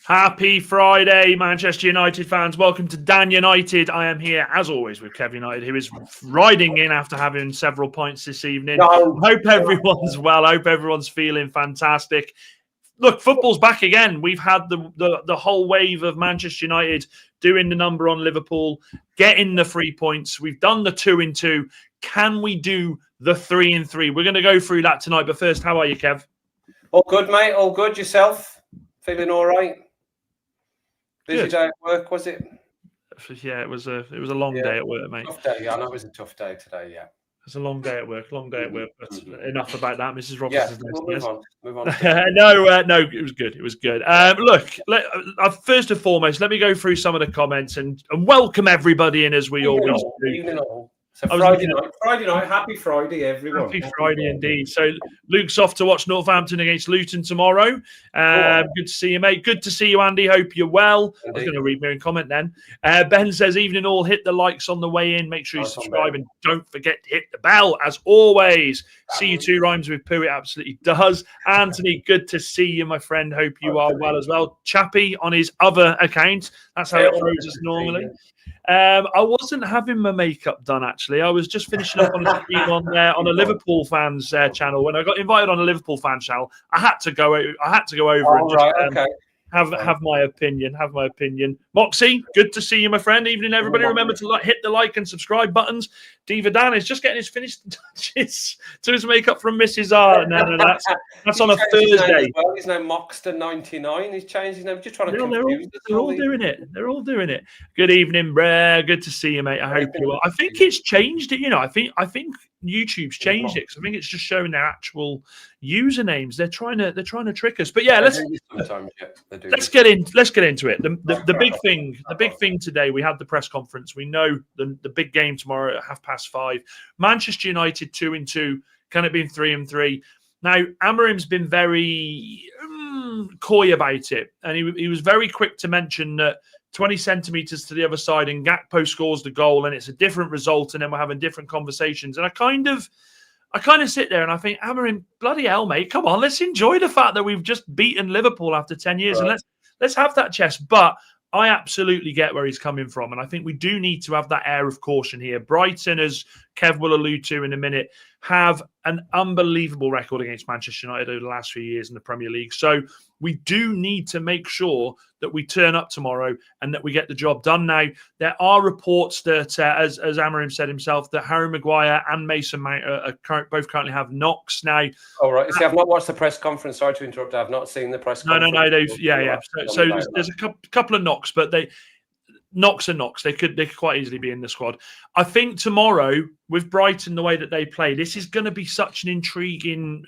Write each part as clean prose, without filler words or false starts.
Happy Friday, Manchester United fans. Welcome to Dan United. I am here, as always, with Kev United, who is riding in after having several pints this evening. Hope everyone's well. Hope everyone's feeling fantastic. Look, football's back again. We've had the whole wave of Manchester United doing the number on Liverpool, getting the 3 points. We've done the 2-2. Can we do the 3-3? We're going to go through that tonight. But first, how are you, Kev? All good, mate. All good. Yourself? Feeling all right? Busy day at work, was it? Yeah, it was a long day at work, mate. Tough day. Yeah, I know it was a tough day today. Yeah, it's a long day at work. But enough about that, Mrs. Roberts. Yeah, we'll move on. No, it was good. It was good. Look, first and foremost, let me go through some of the comments and welcome everybody in as we always do. Evening all. So Friday night, happy Friday, everyone. Happy Friday indeed. So Luke's off to watch Northampton against Luton tomorrow. Good to see you, mate. Good to see you, Andy. Hope you're well. Indeed. I was going to read my own comment then. Ben says, evening all, hit the likes on the way in. Make sure you subscribe and don't forget to hit the bell, as always. See you two rhymes with poo. It absolutely does. Anthony, good to see you, my friend. Hope you are well as well. Chappie on his other account. That's how it throws us normally. I wasn't having my makeup done, actually. I was just finishing up on a stream on a Liverpool fans channel. When I got invited on a Liverpool fan channel, I had to go over and just have my opinion. Moxie, good to see you, my friend. Evening, everybody. Remember to hit the like and subscribe buttons. Diva Dan is just getting his finished touches to his makeup from Mrs. R. No, that's on a Thursday. His name Moxter99. He's changed his name. Just trying to confuse. They're all doing it. They're all doing it. Good evening, Brer. Good to see you, mate. I hope you are. I think it's changed it. I think YouTube's changed it because I think it's just showing their actual usernames. They're trying to trick us. But yeah, let's get into it. The big thing today. We had the press conference. We know the big game tomorrow at 5:30. Manchester United 2-2. Can it be 3-3? Now Amorim's been very coy about it, and he was very quick to mention that 20 centimetres to the other side and Gakpo scores the goal and it's a different result and then we're having different conversations. And I kind of sit there and I think, Amorim, bloody hell, mate, come on, let's enjoy the fact that we've just beaten Liverpool after 10 years and let's have that chest. But I absolutely get where he's coming from. And I think we do need to have that air of caution here. Brighton, as Kev will allude to in a minute, have an unbelievable record against Manchester United over the last few years in the Premier League. So we do need to make sure that we turn up tomorrow and that we get the job done. Now, there are reports that, as Amorim said himself, that Harry Maguire and Mason Mount both currently have knocks. Now, all right. See, I've not watched the press conference. Sorry to interrupt. I've not seen the press conference. No. So there's a couple of knocks, but knocks are knocks. They could quite easily be in the squad. I think tomorrow with Brighton, the way that they play, this is going to be such an intriguing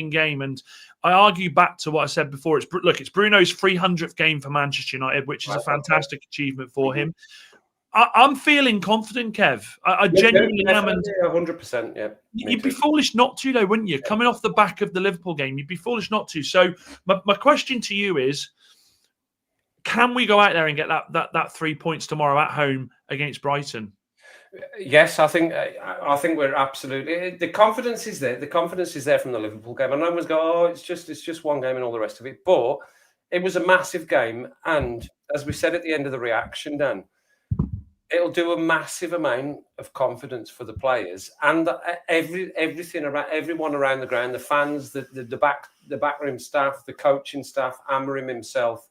game. And I argue back to what I said before. It's Bruno's 300th game for Manchester United, which is a fantastic achievement for him. I'm feeling confident, Kev. I genuinely am. 100%. Yeah. You'd be foolish not to, though, wouldn't you? Coming off the back of the Liverpool game, you'd be foolish not to. So my question to you is, can we go out there and get that 3 points tomorrow at home against Brighton? Yes, I think we're absolutely. The confidence is there. The confidence is there from the Liverpool game. And everyone's go, oh, it's just one game and all the rest of it. But it was a massive game, and as we said at the end of the reaction, Dan, it'll do a massive amount of confidence for the players and everything around everyone around the ground, the fans, the backroom staff, the coaching staff, Amorim himself,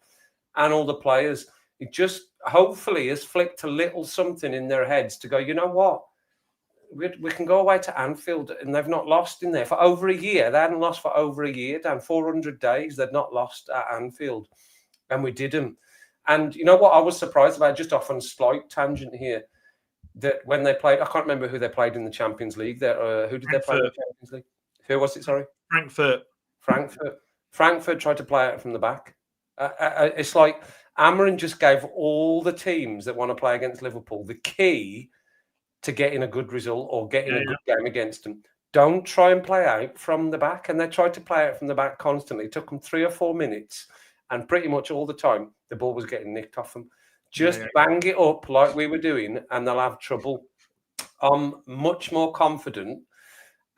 and all the players. It just hopefully has flicked a little something in their heads to go, you know what? We can go away to Anfield, and they've not lost in there for over a year. They hadn't lost for over a year, Dan. 400 days, they'd not lost at Anfield. And we didn't. And you know what I was surprised about, just off on a slight tangent here, that when they played, I can't remember who they played in the Champions League. Who did they play in the Champions League? Who was it, sorry? Frankfurt tried to play it from the back. It's like Amorim just gave all the teams that want to play against Liverpool the key to getting a good result or getting a good game against them. Don't try and play out from the back. And they tried to play out from the back constantly. It took them 3 or 4 minutes. And pretty much all the time, the ball was getting nicked off them. Just bang it up like we were doing, and they'll have trouble. I'm much more confident.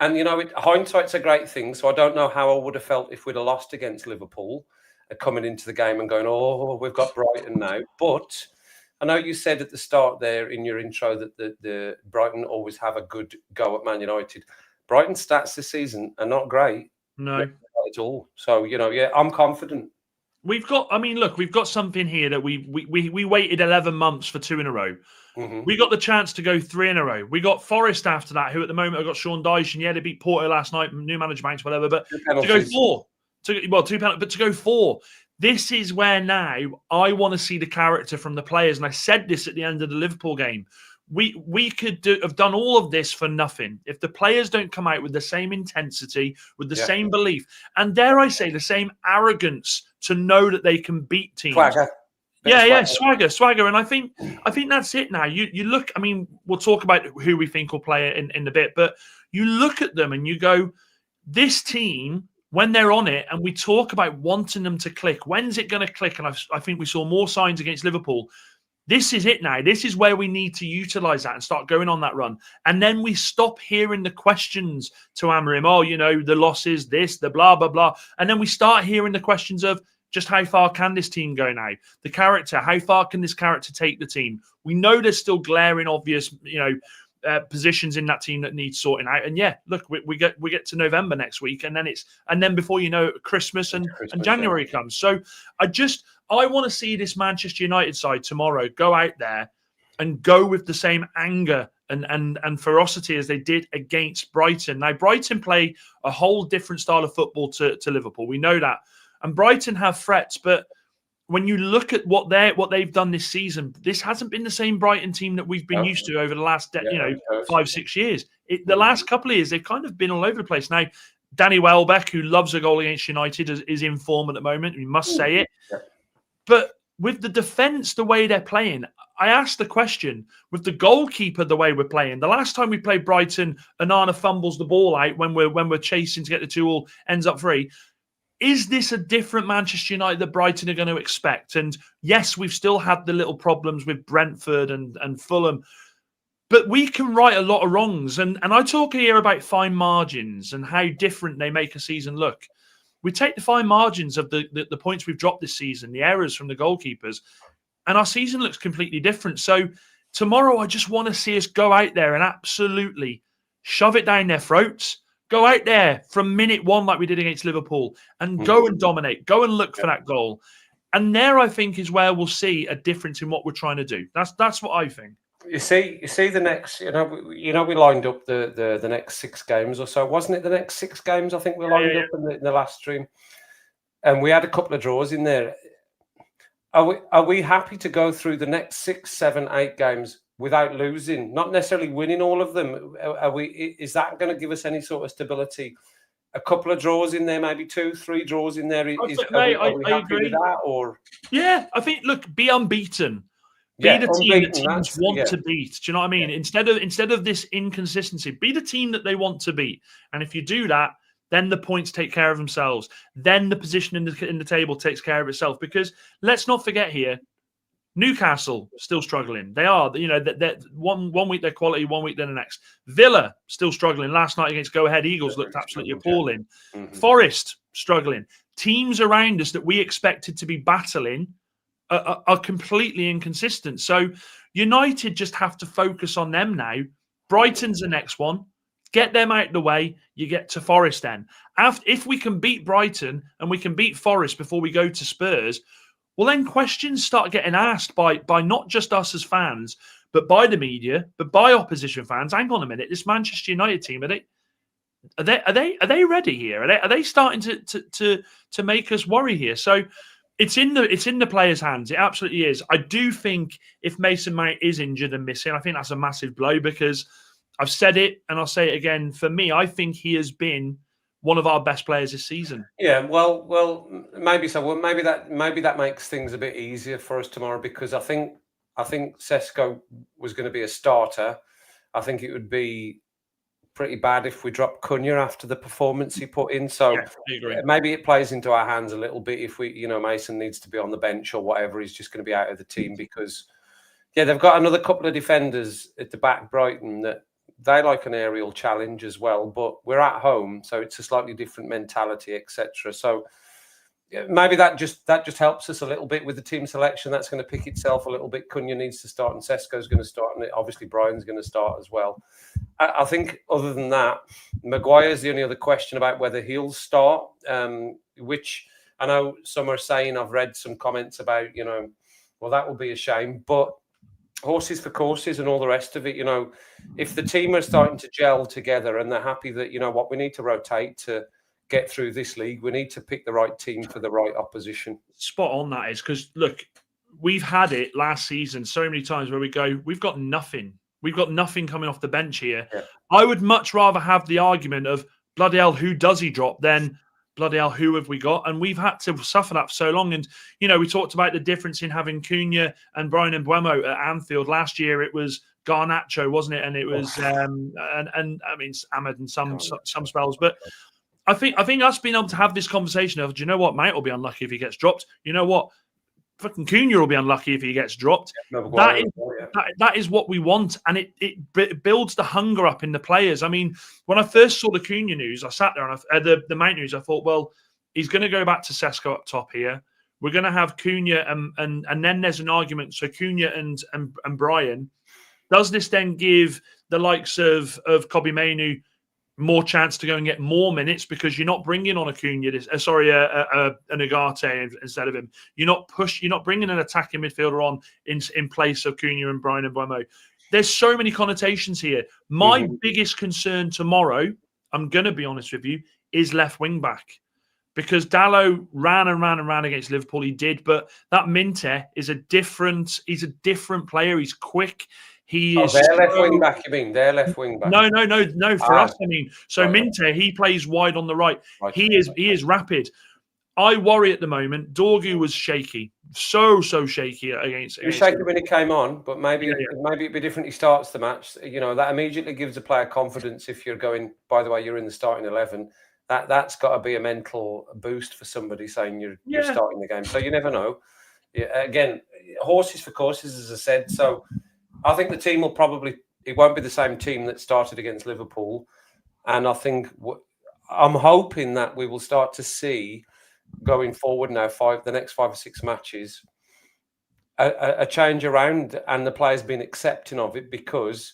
And, hindsight's a great thing. So I don't know how I would have felt if we'd have lost against Liverpool. are coming into the game and going, oh, we've got Brighton now. But I know you said at the start there in your intro that the Brighton always have a good go at Man United. Brighton's stats this season are not great. No. Not at all. So, I'm confident. We've got something here that we waited 11 months for 2 in a row. Mm-hmm. We got the chance to go 3 in a row. We got Forest after that, who at the moment have got Sean Dyche, and they beat Porto last night, new manager Banks, whatever. But to go 4, 2 penalties, but to go 4, this is where now I want to see the character from the players. And I said this at the end of the Liverpool game. We could have done all of this for nothing if the players don't come out with the same intensity, with the same belief, and dare I say, the same arrogance to know that they can beat teams. Swagger. And I think that's it now. You look, I mean, we'll talk about who we think will play in a bit, but you look at them and you go, this team, when they're on it, and we talk about wanting them to click, when's it going to click? And I think we saw more signs against Liverpool. This is it now. This is where we need to utilize that and start going on that run. And then we stop hearing the questions to Amorim. Oh, the losses, this, the blah, blah, blah. And then we start hearing the questions of just how far can this team go now? The character, how far can this character take the team? We know there's still glaring, obvious, positions in that team that need sorting out. And look, we get to November next week, and then before you know, Christmas and January comes. So I want to see this Manchester United side tomorrow go out there and go with the same anger and ferocity as they did against Brighton. Now, Brighton play a whole different style of football to Liverpool. We know that. And Brighton have threats, but when you look at what they've done this season, this hasn't been the same Brighton team that we've been used to over the last 5-6 years. The last couple of years, they've kind of been all over the place. Now, Danny Welbeck, who loves a goal against United, is in form at the moment. We must say it. But with the defence, the way they're playing, I asked the question, with the goalkeeper, the way we're playing, the last time we played Brighton, Onana fumbles the ball out when we're chasing to get the 2-2, ends up 3. Is this a different Manchester United that Brighton are going to expect? And yes, we've still had the little problems with Brentford and Fulham, but we can right a lot of wrongs. And I talk here about fine margins and how different they make a season look. We take the fine margins of the points we've dropped this season, the errors from the goalkeepers, and our season looks completely different. So tomorrow, I just want to see us go out there and absolutely shove it down their throats. Go out there from minute 1 like we did against Liverpool and go and dominate. Go and look for that goal. And there, I think, is where we'll see a difference in what we're trying to do. That's what I think. You see the next, we lined up the next 6 games or so. Wasn't it the next 6 games? I think we lined up in the last stream. And we had a couple of draws in there. Are we happy to go through the next 6, 7, 8 games without losing, not necessarily winning all of them? Is that going to give us any sort of stability? A couple of draws in there, maybe 2, 3 draws in there. Are we happy with that? Or I think, look, be unbeaten. Be the team that teams want to beat. Do you know what I mean? Instead of this inconsistency, be the team that they want to beat. And if you do that, then the points take care of themselves. Then the position in the table takes care of itself. Because let's not forget here, Newcastle still struggling. They are, they're one week they're quality, 1 week they're the next. Villa still struggling. Last night against Go Ahead Eagles looked absolutely appalling. Forest struggling. Teams around us that we expected to be battling are completely inconsistent. So United just have to focus on them now. Brighton's the next one. Get them out of the way. You get to Forest then. If we can beat Brighton and we can beat Forest before we go to Spurs, well, then questions start getting asked by not just us as fans, but by the media, but by opposition fans. Hang on a minute, this Manchester United team, are they ready here? Are they starting to make us worry here? So it's in the players' hands. It absolutely is. I do think if Mason Mount is injured and missing, I think that's a massive blow, because I've said it and I'll say it again. For me, I think he has been one of our best players this season. Yeah, well, maybe so. Well, maybe that makes things a bit easier for us tomorrow, because I think Sesko was going to be a starter. I think it would be pretty bad if we dropped Cunha after the performance he put in. So maybe it plays into our hands a little bit if we, Mason needs to be on the bench or whatever. He's just going to be out of the team, because they've got another couple of defenders at the back, Brighton, that they like an aerial challenge as well, but we're at home, so it's a slightly different mentality, etc. So maybe that just helps us a little bit with the team selection. That's going to pick itself a little bit. Cunha needs to start, and Sesko's going to start, and obviously Brian's going to start as well. I think other than that, Maguire's the only other question about whether he'll start, which I know some are saying. I've read some comments about, well, that would be a shame, but horses for courses and all the rest of it, if the team are starting to gel together and they're happy that, we need to rotate to get through this league, we need to pick the right team for the right opposition. Spot on that is, because look, we've had it last season so many times where we go, we've got nothing. We've got nothing coming off the bench here. Yeah. I would much rather have the argument of bloody hell, who does he drop, than bloody hell, who have we got? And we've had to suffer that for so long. And, we talked about the difference in having Cunha and Brian Mbeumo at Anfield. Last year it was Garnacho, wasn't it? And it was, and I mean, Ahmed in some spells. But I think us being able to have this conversation of, do you know what, mate will be unlucky if he gets dropped. You know what? Fucking Cunha will be unlucky if he gets dropped. That is what we want, and it builds the hunger up in the players. I mean, when I first saw the Cunha news, I sat there and the Mount news. I thought, well, he's going to go back to Sesko up top here. We're going to have Cunha, and then there's an argument. So Cunha and Brian, does this then give the likes of Kobbie Mainoo more chance to go and get more minutes, because you're not bringing on a Cunha, an Ugarte instead of him. You're not bringing an attacking midfielder on in place of Cunha and Brian Mbeumo. There's so many connotations here. My biggest concern tomorrow, I'm going to be honest with you, is left wing back, because Dalot ran against Liverpool. He did, but that Minte is a different player. He's quick. He is their left wing back, you mean? Their left wing back. No. For us, I mean. So right. Minte, he plays wide on the right. He is rapid. I worry at the moment. Dorgu was shaky. So shaky against. He was shaky when he came on, but maybe it'd be different. He starts the match. That immediately gives a player confidence. If you're going, by the way, you're in the starting 11. That's got to be a mental boost for somebody saying you're starting the game. So you never know. Yeah, again, horses for courses, as I said. So I think the team it won't be the same team that started against Liverpool. And I think I'm hoping that we will start to see going forward now, the next 5 or 6 matches, a change around, and the players being accepting of it, because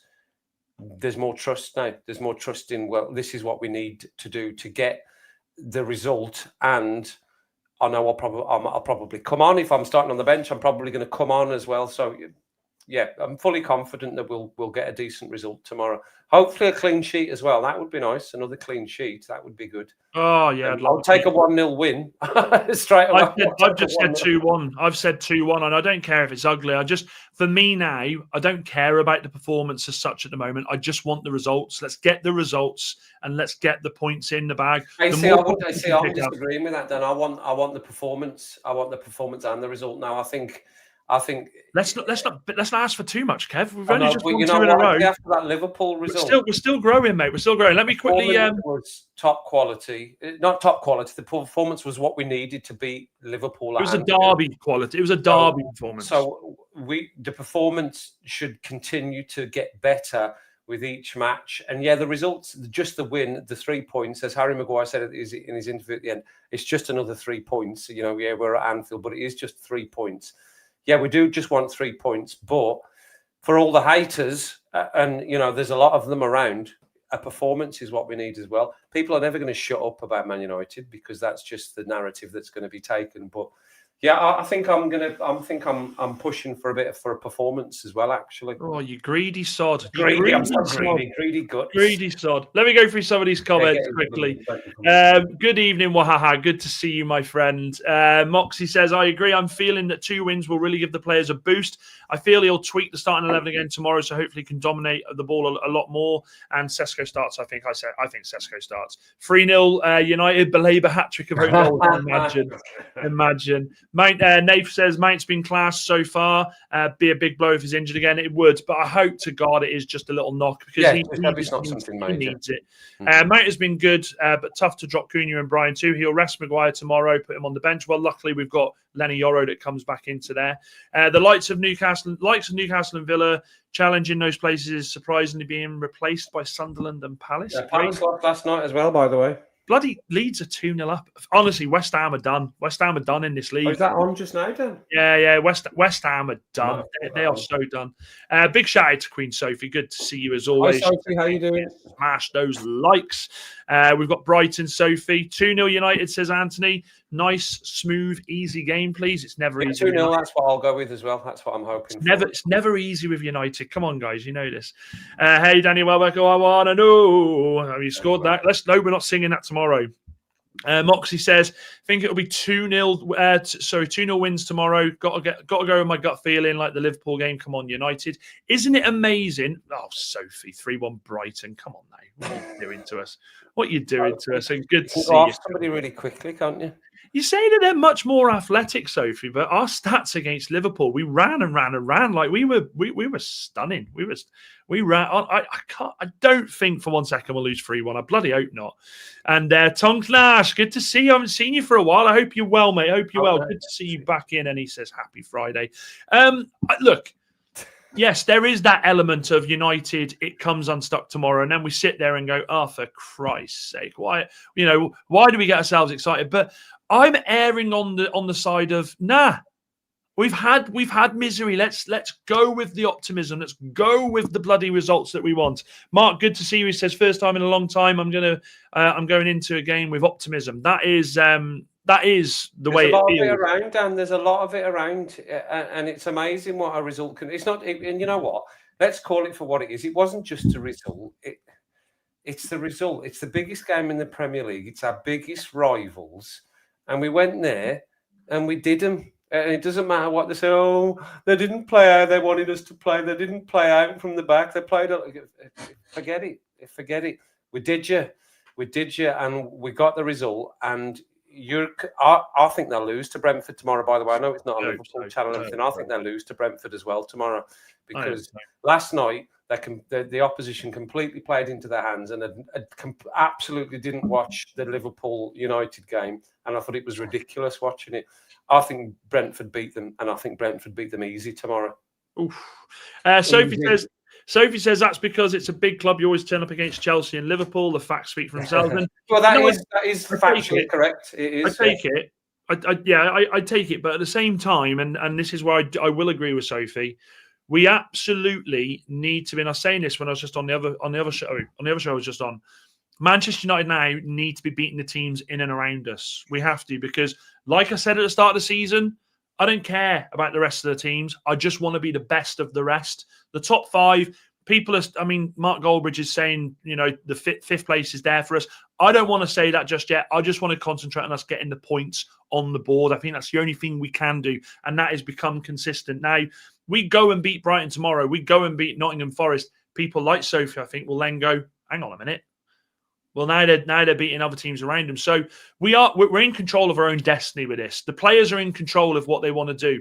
there's more trust now. There's more trust in, well, this is what we need to do to get the result. And I know I'll probably come on. If I'm starting on the bench, I'm probably going to come on as well. So yeah, I'm fully confident that we'll get a decent result tomorrow. Hopefully a clean sheet as well. That would be nice. Another clean sheet. That would be good. Oh, yeah. I'll take a 1-0 win straight away. I've just said 2-1. I've said 2-1, and I don't care if it's ugly. For me now, I don't care about the performance as such at the moment. I just want the results. Let's get the results, and let's get the points in the bag. I'm disagreeing with that, Dan. I want the performance. I want the performance and the result now. I think let's not ask for too much, Kev. We've only just won 2 in a row. After that Liverpool result, we're still growing, mate. We're still growing. Let me quickly. Was top quality, not top quality. The performance was what we needed to beat Liverpool. It was a derby quality. It was a derby performance. So the performance should continue to get better with each match. And yeah, the results, just the win, the 3 points, as Harry Maguire said in his interview at the end, it's just another 3 points. We're at Anfield, but it is just 3 points. Yeah, we do just want 3 points, but for all the haters, and there's a lot of them around, a performance is what we need as well. People are never going to shut up about Man United, because that's just the narrative that's going to be taken. But yeah, I think I'm pushing for a performance as well, actually. Oh, you greedy sod. Greedy guts. Greedy sod. Let me go through some of these comments quickly. Good evening, Wahaha. Good to see you, my friend. Moxie says, I agree. I'm feeling that 2 wins will really give the players a boost. I feel he'll tweak the starting 11 again tomorrow, so hopefully he can dominate the ball a lot more. And Sesko starts, I think Sesko starts. 3-0 United, belabour hat-trick of own goals. Imagine. Nath says, Mount's been class so far. Be a big blow if he's injured again. It would, but I hope to God it is just a little knock, because he needs it. Mount has been good, but tough to drop Cunha and Brian too. He'll rest Maguire tomorrow, put him on the bench. Well, luckily we've got Lenny Yoro that comes back into there. The likes of Newcastle and Villa challenging those places is surprisingly being replaced by Sunderland and Palace. Yeah, Palace lost last night as well, by the way. Bloody Leeds are 2-0 up. Honestly, West Ham are done. West Ham are done in this league. Is that on just now, Dan? Yeah. West Ham are done. They are so done. Big shout out to Queen Sophie. Good to see you as always. Hi, Sophie. How you doing? Smash those likes. We've got Brighton Sophie. 2-0 United, says Anthony. Nice, smooth, easy game, please. It's never easy. 2-0, that's what I'll go with as well. That's what I'm hoping for. It's never easy with United. Come on, guys. You know this. Hey, Danny Welbeck. I want to know. Have you scored that? We're not singing that tomorrow. Moxie says, think it'll be 2-0. 2-0 wins tomorrow. Got to go with my gut feeling, like the Liverpool game. Come on, United. Isn't it amazing? Oh, Sophie, 3-1 Brighton. Come on now. What are you doing to us? What are you doing to us? And good to see you. Somebody really quickly, can't you? You say that they're much more athletic, Sophie, but our stats against Liverpool, we ran and ran and ran like we were stunning. We ran. I don't think for 1 second we'll lose 3-1. I bloody hope not. And Tonk Nash, good to see you. I haven't seen you for a while. I hope you're well, mate. I hope you're well. Good to see you back in. And he says happy Friday. Look. Yes, there is that element of United. It comes unstuck tomorrow, and then we sit there and go, "Oh, for Christ's sake, why? Why do we get ourselves excited?" But I'm erring on the side of nah. We've had misery. Let's go with the optimism. Let's go with the bloody results that we want. Mark, good to see you. He says first time in a long time. I'm going into a game with optimism. That is the way it feels. There's a lot of it around, Dan. There's a lot of it around, and it's amazing what a result can. It's not, and you know what? Let's call it for what it is. It wasn't just a result. It's the result. It's the biggest game in the Premier League. It's our biggest rivals, and we went there and we did them. And it doesn't matter what they say. Oh, they didn't play how they wanted us to play. They didn't play out from the back. They played. Forget it. Forget it. We did you, and we got the result. And I think they'll lose to Brentford tomorrow. By the way, I know it's not a Liverpool channel or anything. I think they'll lose to Brentford as well tomorrow because last night the opposition completely played into their hands and absolutely didn't watch the Liverpool United game. And I thought it was ridiculous watching it. I think Brentford beat them, and I think Brentford beat them easy tomorrow. Sophie says that's because it's a big club. You always turn up against Chelsea and Liverpool. The facts speak for themselves. Well, that is factually correct. It is. I take it. I take it. But at the same time, and this is where I will agree with Sophie, we absolutely need to be. And I was saying this when I was just on the other show I was just on. Manchester United now need to be beating the teams in and around us. We have to, because like I said at the start of the season, I don't care about the rest of the teams. I just want to be the best of the rest. The top five, Mark Goldbridge is saying, the fifth place is there for us. I don't want to say that just yet. I just want to concentrate on us getting the points on the board. I think that's the only thing we can do, and that is become consistent. Now, we go and beat Brighton tomorrow. We go and beat Nottingham Forest. People like Sophie, I think, will then go, hang on a minute. Well, now they're beating other teams around them. So we're in control of our own destiny with this. The players are in control of what they want to do.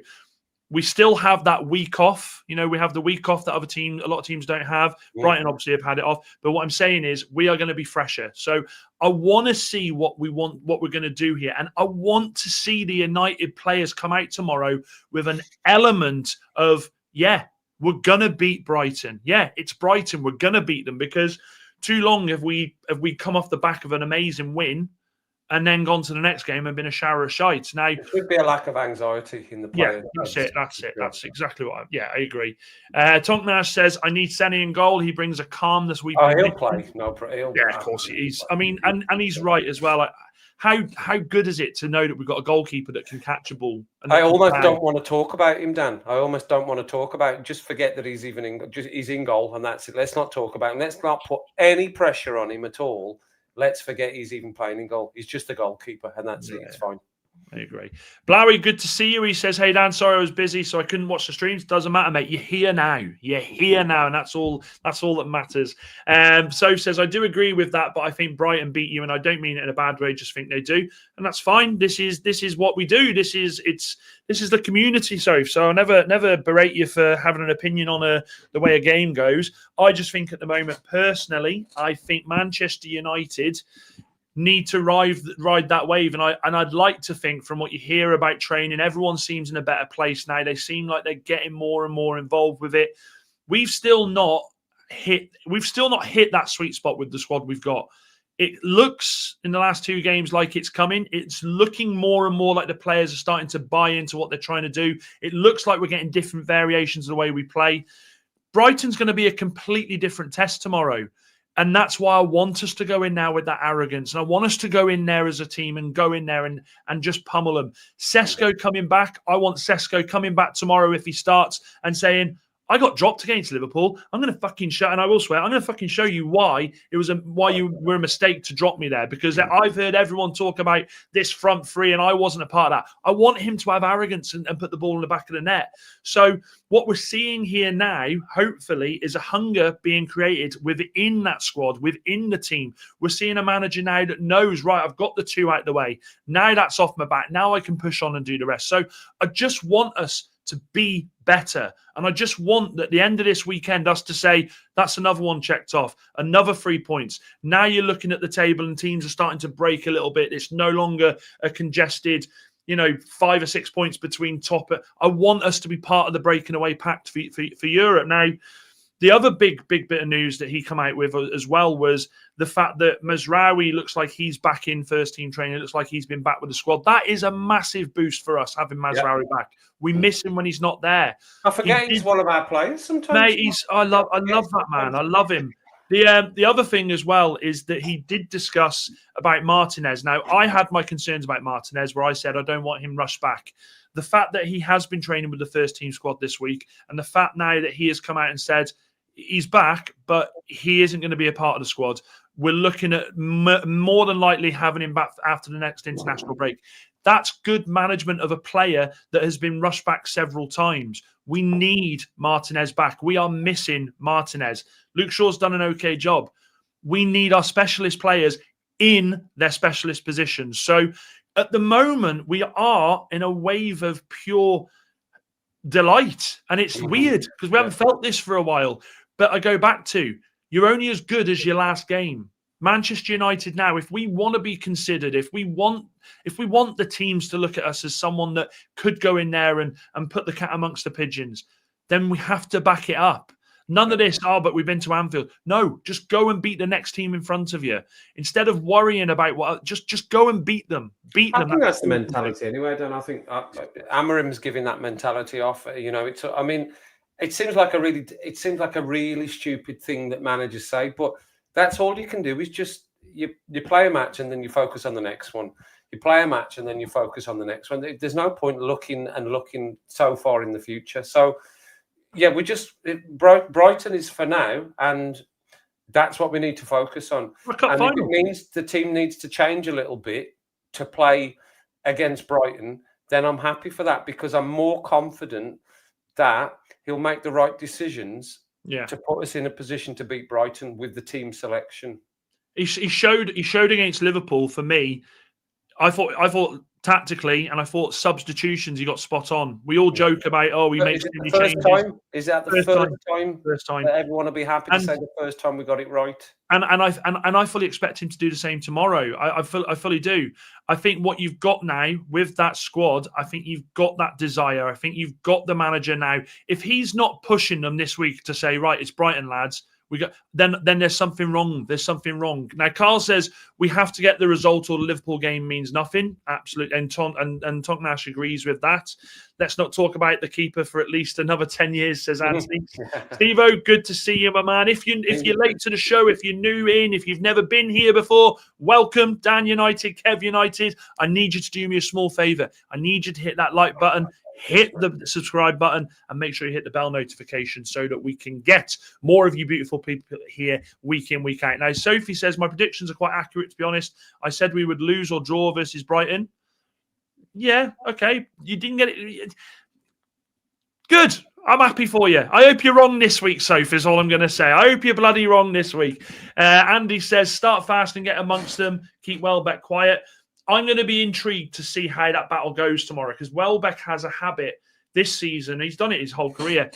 We still have that week off. We have the week off that a lot of teams don't have. Yeah. Brighton obviously have had it off. But what I'm saying is we are going to be fresher. So I want to see what we're going to do here. And I want to see the United players come out tomorrow with an element of, we're going to beat Brighton. Yeah, it's Brighton. We're going to beat them, because too long have we come off the back of an amazing win and then gone to the next game and been a shower of shite. Now, there should be a lack of anxiety in the players. Yeah, that's it. That's exactly what I agree. Tonk Nash says, I need Senny in goal. He brings a calmness. He'll play. Of course he is. And he's right as well. How good is it to know that we've got a goalkeeper that can catch a ball? I almost don't want to talk about him, Dan. I almost don't want to talk about him. Just forget that he's in goal, and that's it. Let's not talk about him. Let's not put any pressure on him at all. Let's forget he's even playing in goal. He's just a goalkeeper, and that's it. It's fine. I agree. Blowy, good to see you. He says, hey, Dan, sorry I was busy, so I couldn't watch the streams. Doesn't matter, mate. You're here now. And that's all that matters. So says, I do agree with that, but I think Brighton beat you, and I don't mean it in a bad way, just think they do. And that's fine. This is what we do. This is the community, so I'll never berate you for having an opinion on the way a game goes. I just think at the moment, personally, I think Manchester United need to ride that wave, and I'd like to think, from what you hear about training, everyone seems in a better place now. They seem like they're getting more and more involved with it. We've still not hit that sweet spot with the squad we've got. It looks in the last 2 games like it's coming. It's looking more and more like the players are starting to buy into what they're trying to do. It looks like we're getting different variations of the way we play. Brighton's going to be a completely different test tomorrow. And that's why I want us to go in now with that arrogance. And I want us to go in there as a team and go in there and just pummel them. Sesko coming back. I want Sesko coming back tomorrow if he starts and saying, I got dropped against Liverpool. I'm going to fucking show, and I will swear, I'm going to fucking show you why why you were a mistake to drop me there, because I've heard everyone talk about this front three and I wasn't a part of that. I want him to have arrogance and put the ball in the back of the net. So what we're seeing here now, hopefully, is a hunger being created within that squad, within the team. We're seeing a manager now that knows, right, I've got the 2 out the way. Now that's off my back. Now I can push on and do the rest. So I just want us to be better. And I just want at the end of this weekend us to say, that's another one checked off, another 3 points. Now you're looking at the table and teams are starting to break a little bit. It's no longer a congested, 5 or 6 points between top. I want us to be part of the breaking away pact for Europe. Now, the other big bit of news that he come out with as well was the fact that Mazraoui looks like he's back in first team training. It looks like he's been back with the squad. That is a massive boost for us, having Mazraoui back. We miss him when he's not there. I forget he's one of our players sometimes. Mate, I love that man. I love him. The other thing as well is that he did discuss about Martinez. Now, I had my concerns about Martinez where I said I don't want him rushed back. The fact that he has been training with the first team squad this week, and the fact now that he has come out and said he's back, but he isn't going to be a part of the squad. We're looking at more than likely having him back after the next international break. That's good management of a player that has been rushed back several times. We need Martinez back. We are missing Martinez. Luke Shaw's done an okay job. We need our specialist players in their specialist positions. So at the moment, we are in a wave of pure delight. And it's weird because we haven't felt this for a while. But I go back to, you're only as good as your last game. Manchester United now, if we want to be considered, if we want the teams to look at us as someone that could go in there and put the cat amongst the pigeons, then we have to back it up. None of this, but we've been to Anfield. No, just go and beat the next team in front of you. Instead of worrying about what, just go and beat them. I think that's the mentality anyway, Dan. I think Amorim's giving that mentality off. It seems like a really stupid thing that managers say, but that's all you can do is just you play a match and then you focus on the next one. You play a match and then you focus on the next one. There's no point looking so far in the future. So, yeah, Brighton is for now, and that's what we need to focus on. And if it means the team needs to change a little bit to play against Brighton, then I'm happy for that because I'm more confident that he'll make the right decisions to put us in a position to beat Brighton with the team selection. He showed against Liverpool for me. I thought tactically, and I thought substitutions he got spot on. We all joke about he makes too many changes. Is that the first time? Everyone will be happy to say the first time we got it right. And I fully expect him to do the same tomorrow. I fully do. I think what you've got now with that squad, I think you've got that desire. I think you've got the manager now. If he's not pushing them this week to say, right, it's Brighton, lads, then there's something wrong. There's something wrong. Now, Carl says we have to get the result or the Liverpool game means nothing. Absolutely. And Tonk Nash agrees with that. Let's not talk about the keeper for at least another 10 years, says Anthony. Steve-O, good to see you, my man. If you're late to the show, if you're new in, if you've never been here before, welcome. Dan United, Kev United. I need you to do me a small favor. I need you to hit that like button, hit the subscribe button, and make sure you hit the bell notification so that we can get more of you beautiful people here week in, week out. Now, Sophie says, my predictions are quite accurate, to be honest. I said we would lose or draw versus Brighton. Yeah, okay. You didn't get it. Good. I'm happy for you. I hope you're wrong this week, Sophie, is all I'm going to say. I hope you're bloody wrong this week. Andy says, start fast and get amongst them. Keep Welbeck quiet. I'm going to be intrigued to see how that battle goes tomorrow because Welbeck has a habit this season, he's done it his whole career,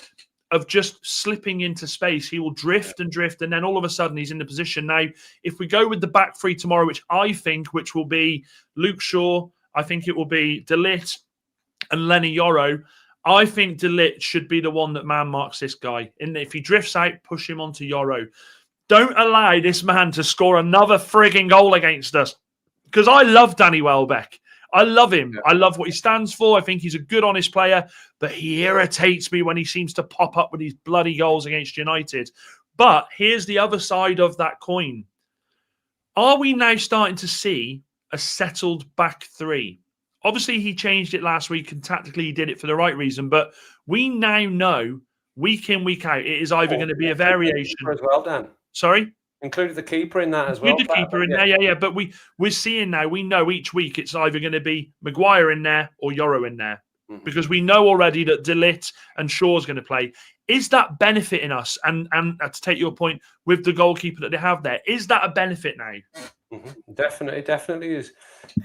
of just slipping into space. He will drift and drift, and then all of a sudden he's in the position. Now, if we go with the back three tomorrow, which will be Luke Shaw, I think it will be De Ligt and Lenny Yoro, I think De Ligt should be the one that man marks this guy. And if he drifts out, push him onto Yoro. don't allow this man to score another frigging goal against us. Because I love Danny Welbeck. I love him. Yeah. I love what he stands for. I think he's a good, honest player. But he irritates me when he seems to pop up with these bloody goals against United. But here's the other side of that coin. Are we now starting to see a settled back three? Obviously, he changed it last week and tactically he did it for the right reason. But we now know week in, week out, it is either going to be a variation. As well, Dan. Sorry? Included the keeper in that as well. Include the keeper in there, yeah. But we're seeing now, we know each week it's either going to be Maguire in there or Yoro in there. Mm-hmm. Because we know already that De Ligt and Shaw's going to play. Is that benefiting us? And to take your point with the goalkeeper that they have there, is that a benefit now? Mm-hmm. Definitely is.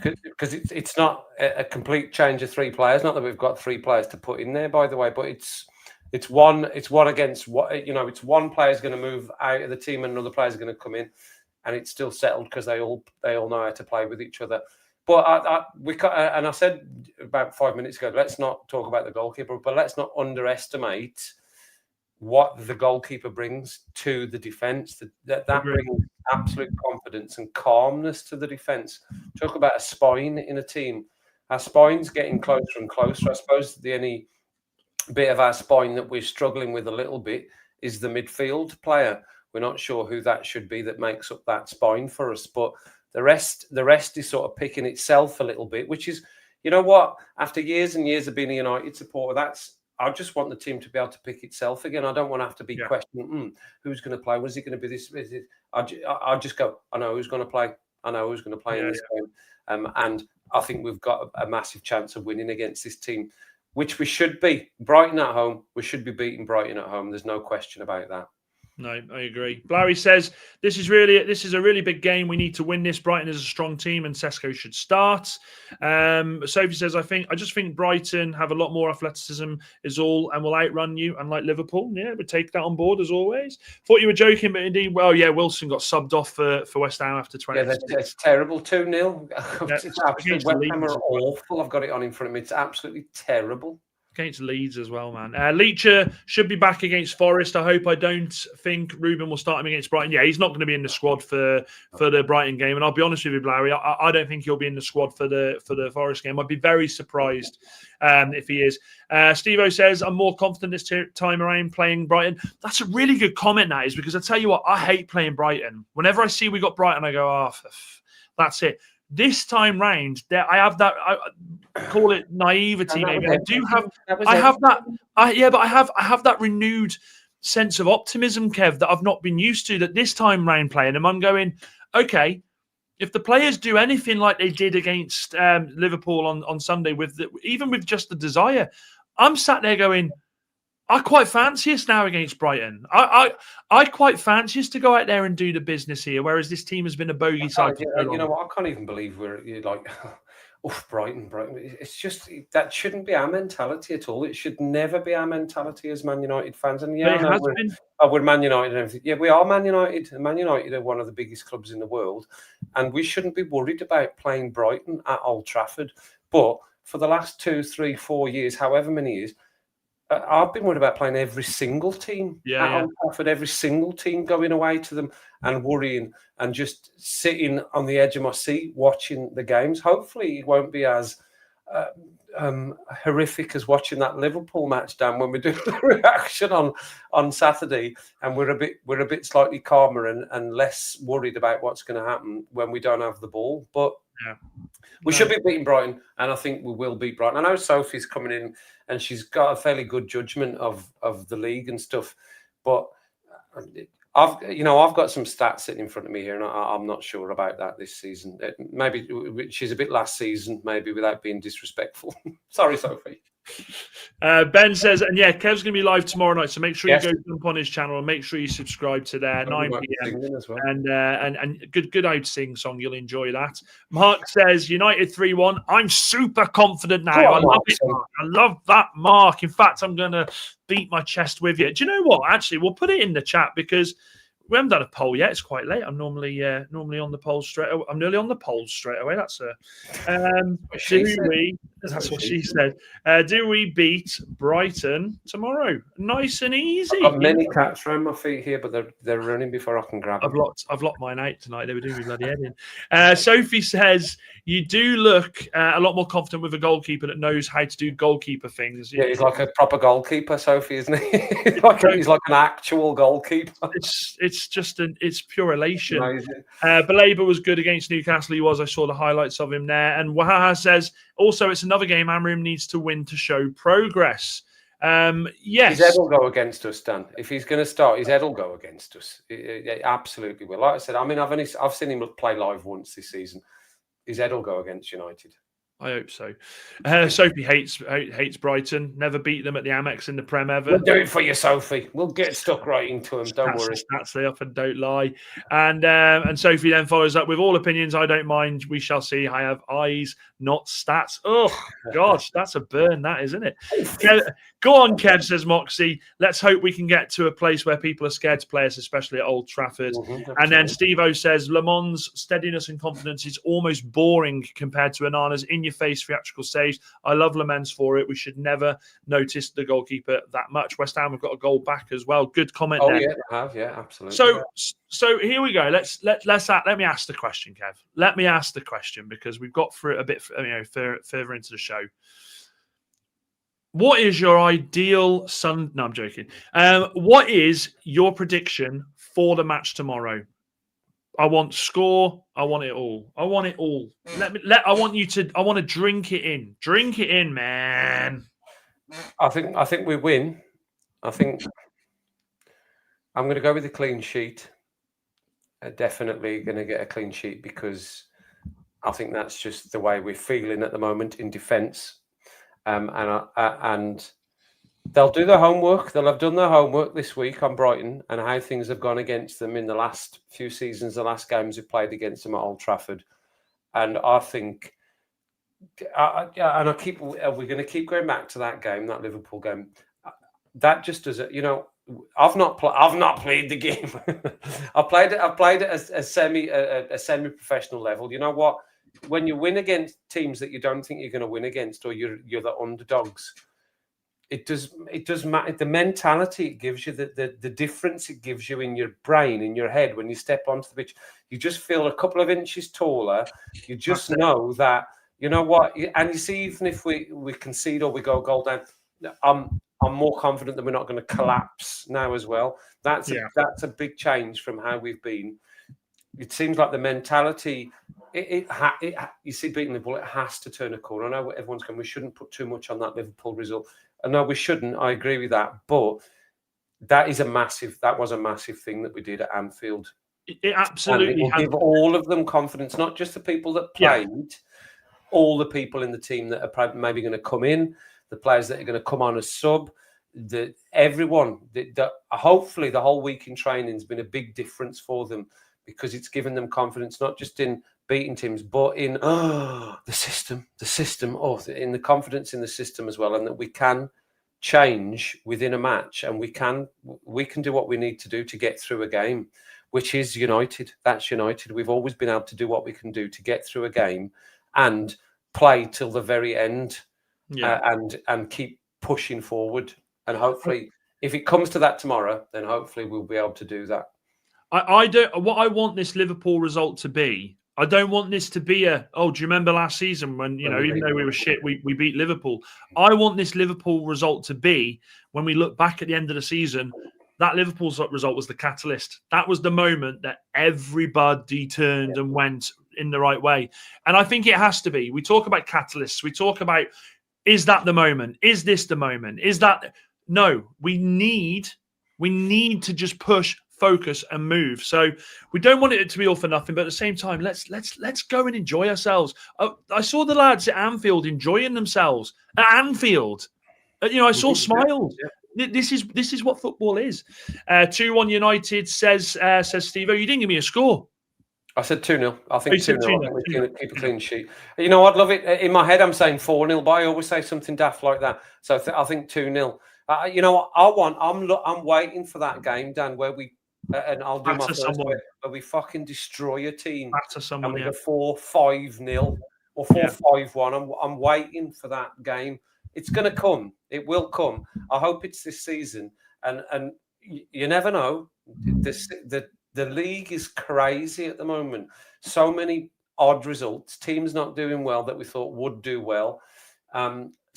Because it's not a complete change of three players. Not that we've got three players to put in there, by the way, but it's one against what, it's one player's going to move out of the team and another player's going to come in, and it's still settled because they all know how to play with each other. But I said about 5 minutes ago, let's not talk about the goalkeeper, but let's not underestimate what the goalkeeper brings to the defence. That brings absolute confidence and calmness to the defence. Talk about a spine in a team. Our spine's getting closer and closer. I suppose the only bit of our spine that we're struggling with a little bit is the midfield player. We're not sure who that should be that makes up that spine for us, but the rest is sort of picking itself a little bit, which is, you know what, after years and years of being a United supporter, I just want the team to be able to pick itself again. I don't want to have to be questioning who's going to play. Was it going to be this? I just go, I know who's going to play. I know who's going to play in this game. And I think we've got a massive chance of winning against this team, which we should be. Brighton at home, we should be beating Brighton at home. There's no question about that. No, I agree. Larry says, this is a really big game. We need to win this. Brighton is a strong team and Sesko should start. Sophie says, I just think Brighton have a lot more athleticism is all and will outrun you, unlike Liverpool. Yeah, we take that on board as always. Thought you were joking, but indeed, well, yeah, Wilson got subbed off for West Ham after 20. Yeah, that's terrible. 2-0. It's absolutely, West Ham are awful. I've got it on in front of me. It's absolutely terrible. Against Leeds as well, man. Leach should be back against Forest. I hope. I don't think Rúben will start him against Brighton. Yeah, he's not going to be in the squad for the Brighton game. And I'll be honest with you, Larry, I don't think he'll be in the squad for the Forest game. I'd be very surprised if he is. Steve-O says, I'm more confident this time around playing Brighton. That's a really good comment, that is, because I tell you what, I hate playing Brighton. Whenever I see we got Brighton, I go, that's it. This time round, I have that. I call it naivety. Maybe I do have. I have that. But I have that renewed sense of optimism, Kev, that I've not been used to. That this time round playing them, I'm going, okay. If the players do anything like they did against Liverpool on Sunday, even with just the desire, I'm sat there going, I quite fancy us now against Brighton. I quite fancy us to go out there and do the business here, whereas this team has been a bogey side. You know what? I can't even believe we're like, Brighton. It's just, that shouldn't be our mentality at all. It should never be our mentality as Man United fans. And we're Man United and everything. Yeah, we are Man United. And Man United are one of the biggest clubs in the world. And we shouldn't be worried about playing Brighton at Old Trafford. But for the last 2, 3, 4 years, however many years, I've been worried about playing every single team at Old Trafford, every single team going away to them and worrying and just sitting on the edge of my seat watching the games. Hopefully it won't be as horrific as watching that Liverpool match, Dan, when we do the reaction on Saturday, and we're a bit slightly calmer and less worried about what's going to happen when we don't have the ball. But we should be beating Brighton, and I think we will beat Brighton. I know Sophie's coming in and she's got a fairly good judgment of the league and stuff, but I've got some stats sitting in front of me here, and I'm not sure about that this season. Maybe she's a bit last season, maybe, without being disrespectful. Sorry, Sophie. Ben says, and yeah, Kev's going to be live tomorrow night, so make sure you go jump on his channel and make sure you subscribe to there, 9 p.m. Well. And good out sing song, you'll enjoy that. Mark says, United 3-1. I'm super confident now. I love it, Mark. I love that, Mark. In fact, I'm going to beat my chest with you. Do you know what? Actually, we'll put it in the chat because we haven't done a poll yet. It's quite late. I'm normally on the polls straight away. I'm nearly on the polls straight away. That's That's what she said. Do we beat Brighton tomorrow? Nice and easy. I've got many cats around my feet here, but they're running before I can grab them. I've locked mine out tonight. They were doing me bloody head in. Sophie says you do look a lot more confident with a goalkeeper that knows how to do goalkeeper things. Yeah, he's like a proper goalkeeper, Sophie, isn't he? He's like an actual goalkeeper. It's pure elation. Belaber was good against Newcastle. He was. I saw the highlights of him there. And Wahaha says also it's another game Amorim needs to win to show progress. Yes, his head will go against us, Dan. If he's going to start, his head will go against us. It absolutely will. Like I said, I mean, I've seen him play live once this season. His head will go against United. I hope so. Sophie hates Brighton. Never beat them at the Amex in the Prem ever. We'll do it for you, Sophie. We'll get stuck right into them. Don't worry. That's the up and don't lie. And Sophie then follows up with all opinions. I don't mind. We shall see. I have eyes, not stats. Oh gosh, that's a burn, that isn't it? Go on, Kev, says Moxie. Let's hope we can get to a place where people are scared to play us, especially at Old Trafford. And then Steve-O says Le Mans' steadiness and confidence is almost boring compared to Onana's in-your-face theatrical saves. I love Le Mans for it. We should never notice the goalkeeper that much. West Ham have got a goal back as well. Good comment there. Yeah, they have. Yeah, absolutely. So here we go. Let me ask the question, Kev. Let me ask the question because we've got through it a bit, further into the show. What is your ideal No, I'm joking. What is your prediction for the match tomorrow? I want score. I want it all. I want it all. I want to drink it in. Drink it in, man. I think we win. I think I'm going to go with a clean sheet. Definitely going to get a clean sheet because I think that's just the way we're feeling at the moment in defence. And they'll do their homework. They'll have done their homework this week on Brighton and how things have gone against them in the last few seasons, the last games we've played against them at Old Trafford. And I think, we're going to keep going back to that game, that Liverpool game. That just does it. I've not played the game. I've played it as a semi-professional level. You know what? When you win against teams that you don't think you're going to win against, or you're the underdogs, it does matter. The mentality it gives you, the difference it gives you in your brain, in your head, when you step onto the pitch, you just feel a couple of inches taller. You just know that, you know what, and you see, even if we concede or we go goal down, I'm more confident that we're not going to collapse now as well. That's a big change from how we've been. It seems like the mentality. You see, beating Liverpool, it has to turn a corner. I know everyone's going, we shouldn't put too much on that Liverpool result. No, we shouldn't. I agree with that. But that was a massive thing that we did at Anfield. It absolutely and it will give all of them confidence, not just the people that played, all the people in the team that are maybe going to come in, the players that are going to come on as sub, everyone. Hopefully, the whole week in training has been a big difference for them because it's given them confidence, not just in beating teams, but in the system, in the confidence in the system as well, and that we can change within a match, and we can do what we need to do to get through a game, which is United. That's United. We've always been able to do what we can do to get through a game and play till the very end, and keep pushing forward. And hopefully, if it comes to that tomorrow, then hopefully we'll be able to do that. What I want this Liverpool result to be, I don't want this to be do you remember last season when, even though we were shit, we beat Liverpool. I want this Liverpool result to be, when we look back at the end of the season, that Liverpool result was the catalyst. That was the moment that everybody turned and went in the right way. And I think it has to be. We talk about catalysts. We talk about, is that the moment? Is this the moment? Is that... No, we need to just push, focus, and move. So we don't want it to be all for nothing, but at the same time, let's go and enjoy ourselves. I saw the lads at Anfield enjoying themselves at Anfield. I saw smiles. Yeah. This is what football is. 2-1 United, says Steve-O. You didn't give me a score. I said 2-0. I think 2-0. I think we're going to keep a clean sheet. I'd love it. In my head, I'm saying 4-0, but I always say something daft like that. So I think 2-0. I'm waiting for that game, Dan, where we and I'll do my first where we fucking destroy a team. Batter someone, and we go 4-5-0. or 4-5-1. I'm waiting for that game. It's going to come. It will come. I hope it's this season. And you never know. The league is crazy at the moment. So many odd results. Teams not doing well that we thought would do well.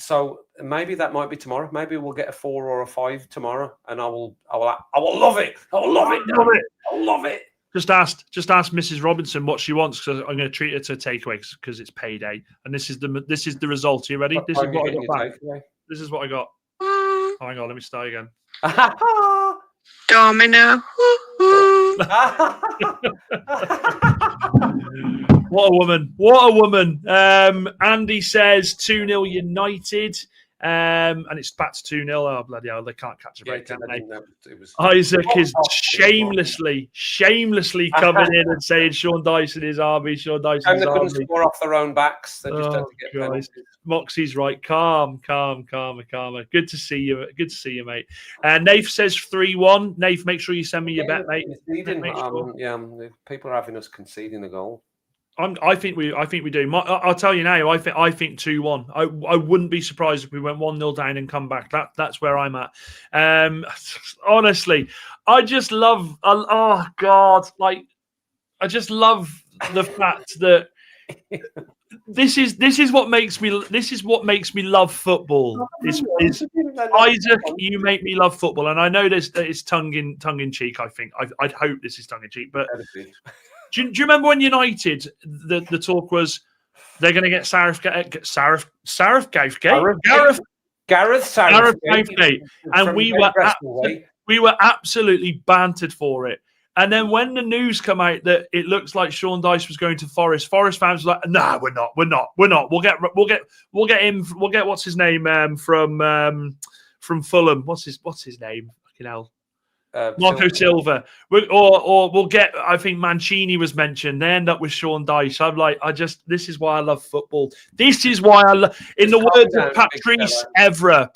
So maybe that might be tomorrow. Maybe we'll get a 4 or a 5 tomorrow, and I will love it. I will love it. I will love it. Just ask Mrs. Robinson what she wants, because I'm going to treat her to a takeaway because it's payday, and this is the result. Are you ready? This is what I got back. This is what I got. Hang on, let me start again. Domino. What a woman. What a woman. Andy says 2-0 United. And it's back to 2-0. Oh, bloody hell. They can't catch a break, can they? Isaac is shamelessly coming in and saying Sean Dyson is army. Sean Dyson is army. They couldn't score off their own backs. They just had to get penalties. Moxie's right. Calm. Good to see you. Good to see you, mate. Nath says 3-1. Nath, make sure you send me your bet, mate. People are having us conceding a goal. I think we do. I'll tell you now. I think 2-1. I wouldn't be surprised if we went 1-0 down and come back. That's where I'm at. Honestly, I just love. Oh God, I just love the fact that this is what makes me love football. Is Isaac? You make me love football, and I know this it's tongue in cheek. I think I'd hope this is tongue in cheek, but. Do you remember when United, the talk was they're going to get Gareth Southgate, and we were absolutely bantered for it. And then when the news come out that it looks like Sean Dyche was going to Forest fans were like, "No, we're not. We'll get him. We'll get what's his name from Fulham. What's his name? Fucking hell." Marco Silva, or we'll get. I think Mancini was mentioned. They end up with Sean Dyche. I'm like, this is why I love football. This is why I love. In the words of Patrice Evra,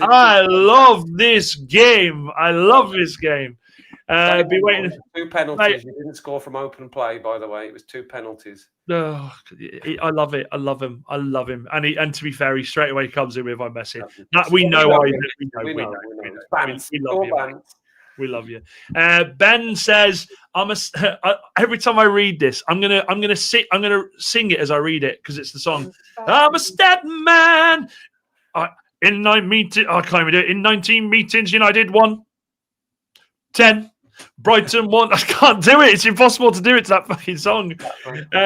I love this game. I love this game. Be waiting. 2 penalties. You didn't score from open play, by the way. It was 2 penalties. Oh, I love it. I love him. And to be fair, he straight away comes in with "I'm messing." That we know. We love you. Ben says, every time I read this, I'm gonna sing it as I read it because it's the song. I'm a stat man. In 9 meetings, I can't even do it. In 19 meetings, United won 10. Brighton won. I can't do it. It's impossible to do it to that fucking song.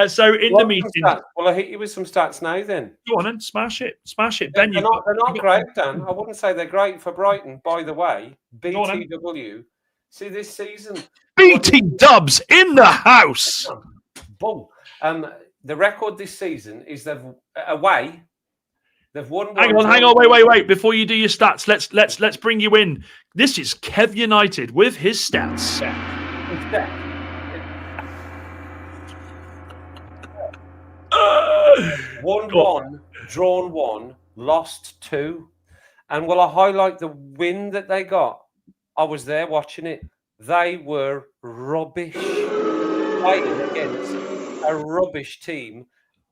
So in the meeting, well, I hit you with some stats now. Then go on and smash it. Ben, they're not great, Dan. I wouldn't say they're great for Brighton. By the way, BTW. See this season, BT Dubs in the house. Boom. The record this season is they've away. They've won. Hang on, wait. Before you do your stats, let's bring you in. This is Kev United with his stats. 1-1, drawn 1, lost 2. And will I highlight the win that they got? I was there watching it. They were rubbish. Fighting against a rubbish team,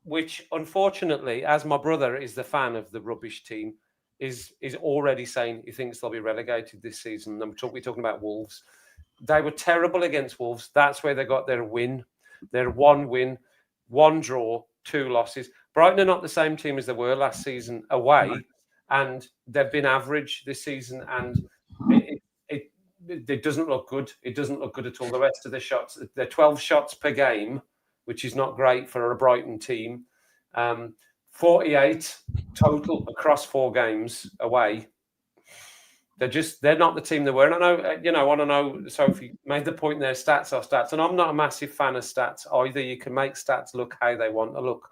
which unfortunately, as my brother is the fan of the rubbish team, is already saying he thinks they'll be relegated this season. We're talking about Wolves. They were terrible against Wolves. That's where they got their win. Their 1 win, 1 draw, 2 losses. Brighton are not the same team as they were last season away, and they've been average this season, and it doesn't look good. It doesn't look good at all. The rest of the shots, they're 12 shots per game, which is not great for a Brighton team. 48 total across 4 games away. They're not the team they were. And I know Sophie made the point there, stats are stats. And I'm not a massive fan of stats either. You can make stats look how they want to look.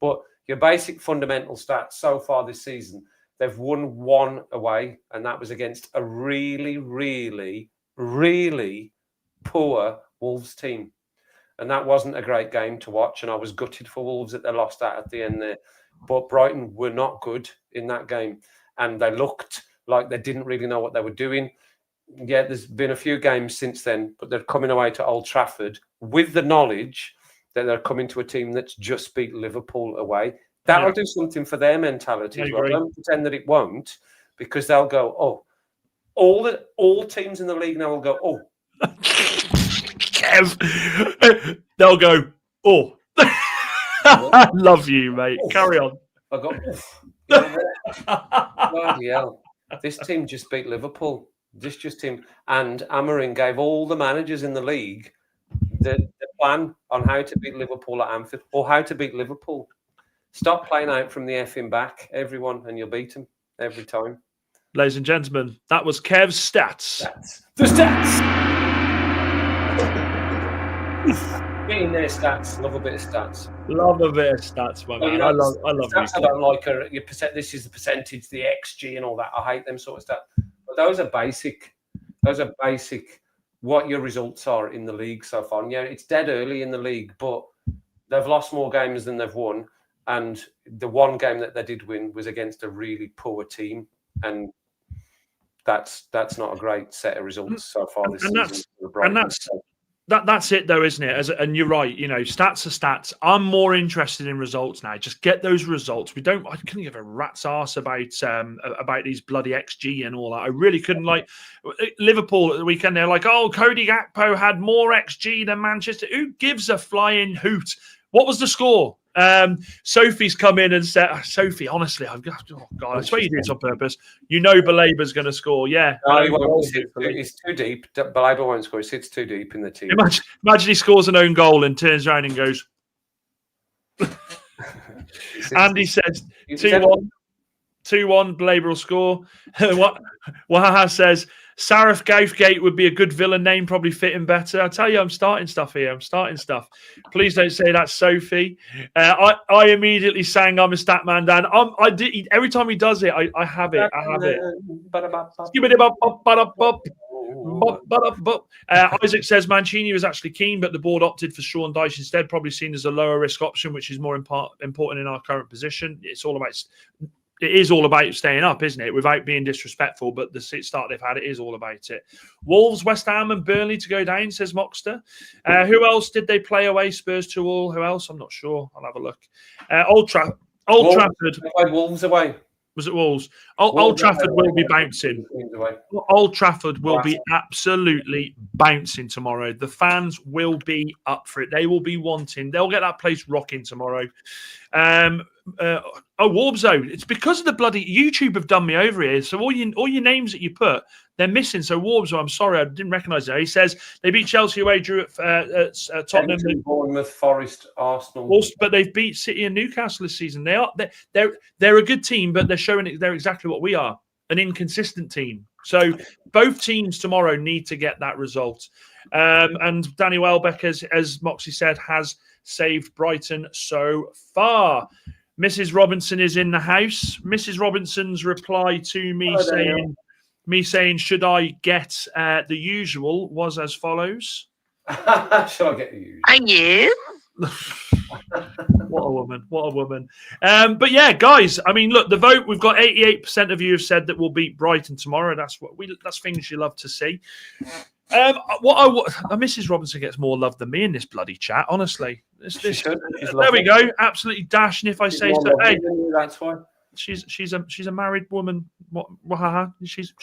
But your basic fundamental stats so far this season, they've won 1 away, and that was against a really, really, really poor Wolves team. And that wasn't a great game to watch. And I was gutted for Wolves that they lost that at the end there. But Brighton were not good in that game. And they looked like they didn't really know what they were doing. Yeah, there's been a few games since then, but they're coming away to Old Trafford with the knowledge that they're coming to a team that's just beat Liverpool away. That'll do something for their mentality as well. Don't pretend that it won't, because they'll go, all teams in the league now will go, Kev, they'll go, I love you, mate. Carry on. I got, bloody hell. This team just beat Liverpool. And Amorim gave all the managers in the league the plan on how to beat Liverpool at Anfield, or how to beat Liverpool. Stop playing out from the effing back, everyone, and you'll beat them every time. Ladies and gentlemen, that was Kev's stats. The stats! Being their stats. Love a bit of stats. Love a bit of stats, my man. I love stats. I don't like this is the percentage, the XG and all that. I hate them sort of stats. But those are basic. What your results are in the league so far. And yeah, it's dead early in the league, but they've lost more games than they've won. And the one game that they did win was against a really poor team. And that's not a great set of results so far this season. That's it, though, isn't it? And you're right. Stats are stats. I'm more interested in results now. Just get those results. I couldn't give a rat's arse about these bloody XG and all that. I really couldn't. Like Liverpool at the weekend, they're like, Cody Gakpo had more XG than Manchester. Who gives a flying hoot? What was the score? Sophie's come in and said, Sophie, honestly, I swear you did it on purpose. Balaba's going to score. Yeah. No, he won't. It's too deep. Balaba won't score. He sits too deep in the team. Imagine he scores an own goal and turns around and goes. Andy says 2-1. 2-1, Balaba will score. Wahaha says, Sarif Gouthgate would be a good villain name, probably fit him better. I tell you, I'm starting stuff here. Please don't say that's Sophie. I immediately sang I'm a stat man, Dan. Every time he does it, I have it. Isaac says Mancini was actually keen, but the board opted for Sean Dyche instead, probably seen as a lower risk option, which is more important in our current position. It is all about staying up, isn't it? Without being disrespectful, but the start they've had, it is all about it. Wolves, West Ham and Burnley to go down, says Moxter. Who else did they play away? Spurs 2-2. Who else? I'm not sure. I'll have a look. Old Trafford. Wolves away. Was it Wolves? Old Trafford will be bouncing. Old Trafford will be absolutely bouncing tomorrow. The fans will be up for it. They will be wanting. They'll get that place rocking tomorrow. Warbzo. It's because of the bloody YouTube have done me over here. So all your names that you put, they're missing. So Warbzo, I'm sorry, I didn't recognise it. He says they beat Chelsea away, drew at Tottenham, Bournemouth, Forest, Arsenal. But they've beat City and Newcastle this season. They're a good team, but they're showing they're exactly what we are, an inconsistent team. So both teams tomorrow need to get that result. And Danny Welbeck, as Moxie said, has saved Brighton so far. Mrs. Robinson is in the house. Mrs. Robinson's reply to me saying, should I get the usual, was as follows. Should I get the usual? Are you? What a woman. But yeah, guys, I mean, look, the vote, we've got 88% of you have said that we'll beat Brighton tomorrow. That's things you love to see. Mrs. Robinson gets more love than me in this bloody chat, honestly. There we go, absolutely dashing if I say so. Hey, that's why she's a married woman. She's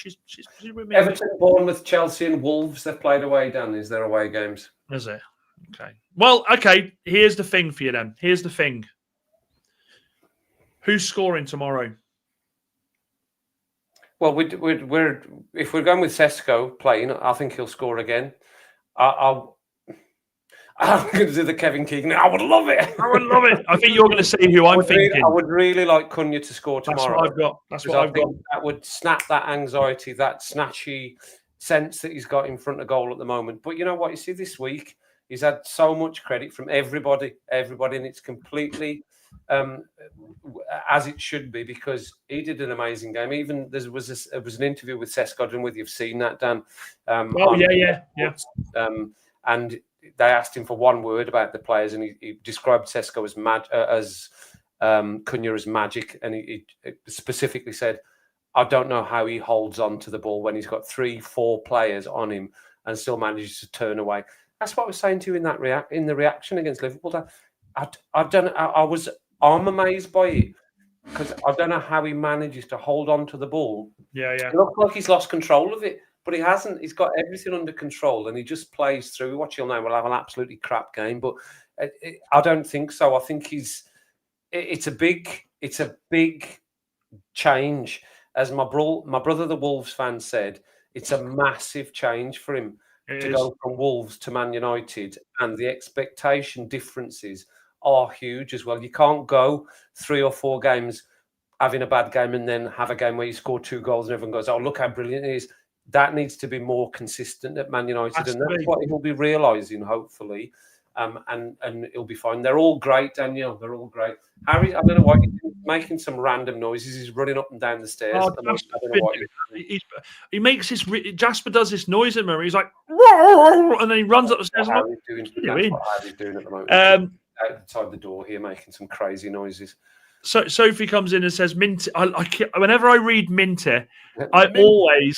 with me. Everton, Bournemouth, Chelsea, and Wolves. They've played away. Dan, is there away games? Is it? Okay. Well, okay. Here's the thing for you then. Here's the thing. Who's scoring tomorrow? Well, if we're going with Sesko playing, I think he'll score again. I'm going to do the Kevin Keegan. I would love it. I think you're going to say who I'm thinking. I would really like Cunha to score tomorrow. That's what I've got. That would snap that anxiety, that snatchy sense that he's got in front of goal at the moment. But you know what? You see, this week he's had so much credit from everybody, and it's completely as it should be, because he did an amazing game. Even there was an interview with Sesko. I don't know whether you've seen that, Dan. Yeah. And they asked him for one word about the players, and he described Sesko as Cunha as magic, and he specifically said, I don't know how he holds on to the ball when he's got 3-4 players on him and still manages to turn away. That's what I was saying to you in the reaction against Liverpool. I'm amazed by it because I don't know how he manages to hold on to the ball. Yeah. It looks like he's lost control of it, but he hasn't. He's got everything under control, and he just plays through. What you'll know, we'll have an absolutely crap game, but I don't think so. I think it's a big change. As my brother, the Wolves fan, said, it's a massive change for him to go from Wolves to Man United, and the expectation differences are huge as well. You can't go 3 or 4 games having a bad game and then have a game where you score 2 goals and everyone goes, "Oh, look how brilliant it is." That needs to be more consistent at Man United, and that's what he will be realising, hopefully. And it'll be fine. They're all great, Daniel. They're all great. Harry, I don't know why he's making some random noises. He's running up and down the stairs. Oh, I don't know why. He makes this. Jasper does this noise at me. He's like, and then he runs up the stairs. That's what Harry's doing at the moment. Outside the door here, making some crazy noises. So Sophie comes in and says, "Minty." Whenever I read Minty, I always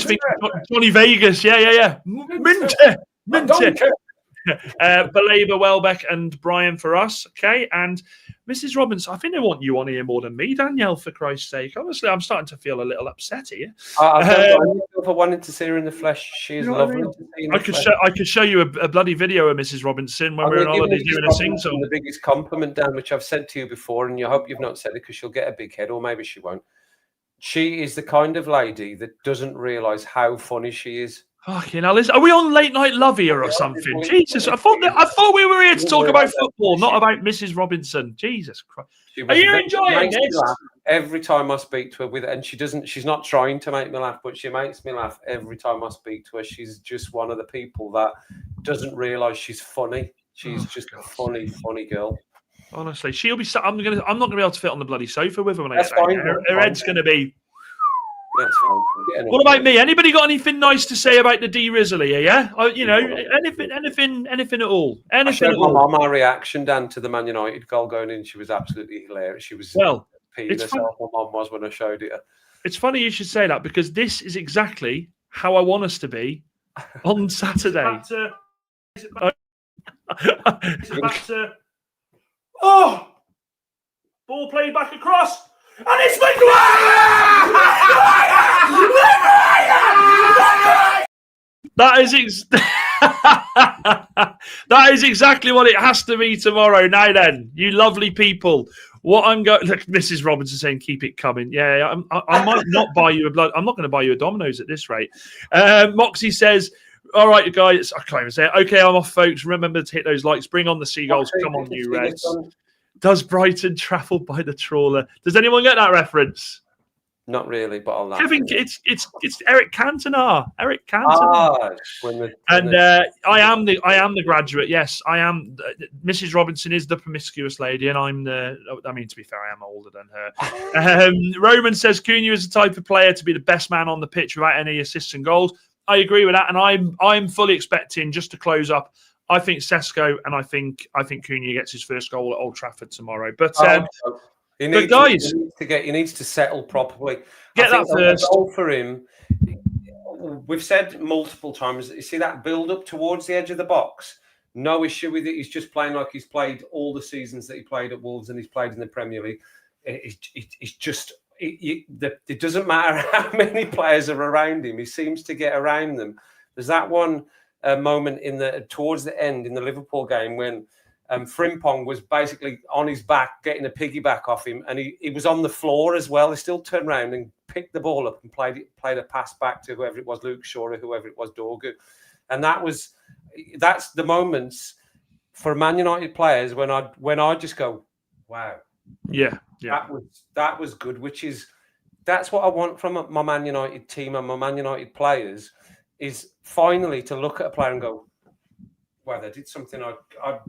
think Johnny Vegas. Yeah. Minty. Belabor, Welbeck, and Brian for us. Okay, and Mrs. Robinson, I think they want you on here more than me, Danielle, for Christ's sake. Honestly, I'm starting to feel a little upset here. I wanted to see her in the flesh. She is lovely. I could show you a bloody video of Mrs. Robinson when we were on holiday doing a sing-song. The biggest compliment, Dan, which I've said to you before, and you hope you've not said it because she'll get a big head, or maybe she won't. She is the kind of lady that doesn't realise how funny she is. Fucking hell, are we on Late Night Love here or something? Jesus, I thought we were here to talk about football, not about Mrs. Robinson. Jesus Christ. Are you enjoying this? Every time I speak to her and she's not trying to make me laugh, but she makes me laugh every time I speak to her. She's just one of the people that doesn't realise she's funny. She's just a funny girl. Honestly, she'll be. I'm not gonna be able to fit on the bloody sofa with her when That's fine. Her head's gonna be. That's fine. What about me? Anybody got anything nice to say about the D-Rizzle here? Yeah, anything at all? Anything at all? My reaction, Dan, to the Man United goal going in, she was absolutely hilarious. She was peeing herself. My mum was when I showed it. It's funny you should say that because this is exactly how I want us to be on Saturday. Ball played back across. And it's that is exactly what it has to be tomorrow. Now then, you lovely people, what I'm going. Look, Mrs. Robinson saying, "Keep it coming." Yeah, I might not buy you I'm not going to buy you a Domino's at this rate. Moxie says, "All right, you guys." I can't even say it. Okay, I'm off, folks. Remember to hit those likes. Bring on the seagulls. Come on, you Reds. Does Brighton travel by the trawler? Does anyone get that reference? Not really, but I'll laugh. Kevin, it's Eric Cantona. Eric Cantona. I am the graduate. Yes, I am. Mrs. Robinson is the promiscuous lady, and I'm the. I mean, to be fair, I am older than her. Roman says Cunha is the type of player to be the best man on the pitch without any assists and goals. I agree with that, and I'm fully expecting, just to close up, I think Sesko and I think Cunha gets his first goal at Old Trafford tomorrow. But he needs to settle properly. Get that first goal for him. We've said multiple times. You see that build up towards the edge of the box. No issue with it. He's just playing like he's played all the seasons that he played at Wolves and he's played in the Premier League. It's just. It doesn't matter how many players are around him. He seems to get around them. There's that one moment towards the end in the Liverpool game when Frimpong was basically on his back, getting a piggyback off him, and he was on the floor as well. He still turned around and picked the ball up and played a pass back to whoever it was, Luke Shaw or whoever it was, Dorgu. And that's the moments for Man United players when I just go, wow. Yeah. That was good, that's what I want from my Man United team and my Man United players, is finally to look at a player and go, wow, they did something I